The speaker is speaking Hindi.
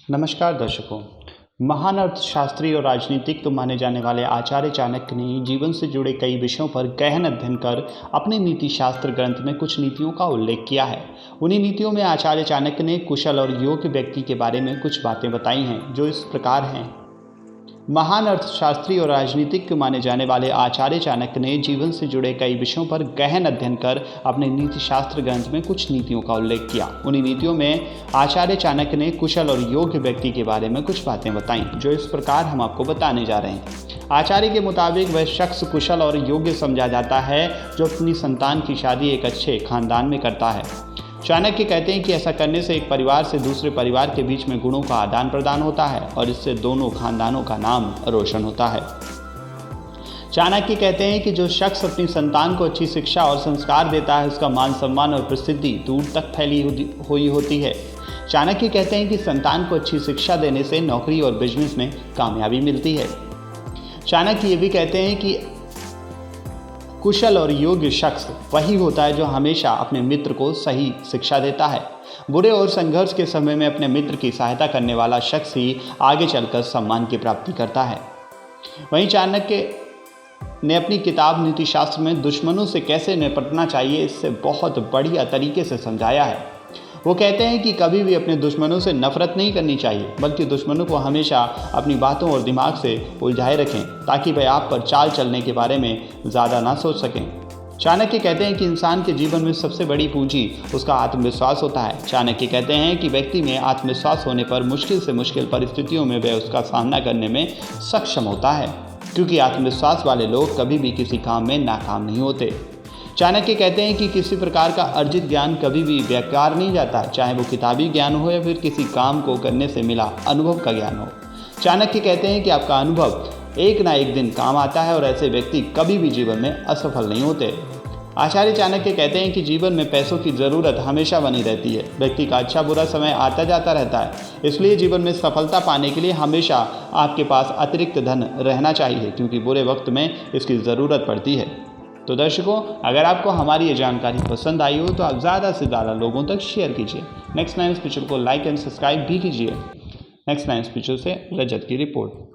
नमस्कार दर्शकों। महान अर्थशास्त्री और राजनीतिज्ञ माने जाने वाले आचार्य चाणक्य ने जीवन से जुड़े कई विषयों पर गहन अध्ययन कर अपने नीति शास्त्र ग्रंथ में कुछ नीतियों का उल्लेख किया है। उन्हीं नीतियों में आचार्य चाणक्य ने कुशल और योग्य व्यक्ति के बारे में कुछ बातें बताई हैं, जो इस प्रकार हैं। महान अर्थशास्त्री और राजनीतिज्ञ माने जाने वाले आचार्य चाणक्य ने जीवन से जुड़े कई विषयों पर गहन अध्ययन कर अपने नीति शास्त्र ग्रंथ में कुछ नीतियों का उल्लेख किया। उन्हीं नीतियों में आचार्य चाणक्य ने कुशल और योग्य व्यक्ति के बारे में कुछ बातें बताई, जो इस प्रकार हम आपको बताने जा रहे हैं। आचार्य के मुताबिक वह शख्स कुशल और योग्य समझा जाता है जो अपनी संतान की शादी एक अच्छे खानदान में करता है। चाणक्य कहते हैं कि ऐसा करने से एक परिवार से दूसरे परिवार के बीच में गुणों का आदान प्रदान होता है और इससे दोनों खानदानों का नाम रोशन होता है। चाणक्य कहते हैं कि जो शख्स अपनी संतान को अच्छी शिक्षा और संस्कार देता है, उसका मान सम्मान और प्रसिद्धि दूर तक फैली हुई होती है। चाणक्य कहते हैं कि संतान को अच्छी शिक्षा देने से नौकरी और बिजनेस में कामयाबी मिलती है। चाणक्य ये भी कहते हैं कि कुशल और योग्य शख्स वही होता है जो हमेशा अपने मित्र को सही शिक्षा देता है। बुरे और संघर्ष के समय में अपने मित्र की सहायता करने वाला शख्स ही आगे चलकर सम्मान की प्राप्ति करता है। वहीं चाणक्य ने अपनी किताब नीति शास्त्र में दुश्मनों से कैसे निपटना चाहिए, इससे बहुत बढ़िया तरीके से समझाया है। वो कहते हैं कि कभी भी अपने दुश्मनों से नफरत नहीं करनी चाहिए, बल्कि दुश्मनों को हमेशा अपनी बातों और दिमाग से उलझाए रखें, ताकि वे आप पर चाल चलने के बारे में ज़्यादा ना सोच सकें। चाणक्य कहते हैं कि इंसान के जीवन में सबसे बड़ी पूंजी उसका आत्मविश्वास होता है। चाणक्य कहते हैं कि व्यक्ति में आत्मविश्वास होने पर मुश्किल से मुश्किल परिस्थितियों में वह उसका सामना करने में सक्षम होता है, क्योंकि आत्मविश्वास वाले लोग कभी भी किसी काम में नाकाम नहीं होते। चाणक्य कहते हैं कि किसी प्रकार का अर्जित ज्ञान कभी भी बेकार नहीं जाता, चाहे वो किताबी ज्ञान हो या फिर किसी काम को करने से मिला अनुभव का ज्ञान हो। चाणक्य कहते हैं कि आपका अनुभव एक ना एक दिन काम आता है और ऐसे व्यक्ति कभी भी जीवन में असफल नहीं होते। आचार्य चाणक्य कहते हैं कि जीवन में पैसों की ज़रूरत हमेशा बनी रहती है। व्यक्ति का अच्छा बुरा समय आता जाता रहता है, इसलिए जीवन में सफलता पाने के लिए हमेशा आपके पास अतिरिक्त धन रहना चाहिए, क्योंकि बुरे वक्त में इसकी ज़रूरत पड़ती है। तो दर्शकों, अगर आपको हमारी ये जानकारी पसंद आई हो तो आप ज़्यादा से ज़्यादा लोगों तक शेयर कीजिए। नेक्स्ट नाइन स्पेशल को लाइक एंड सब्सक्राइब भी कीजिए। नेक्स्ट नाइन स्पेशल से रजत की रिपोर्ट।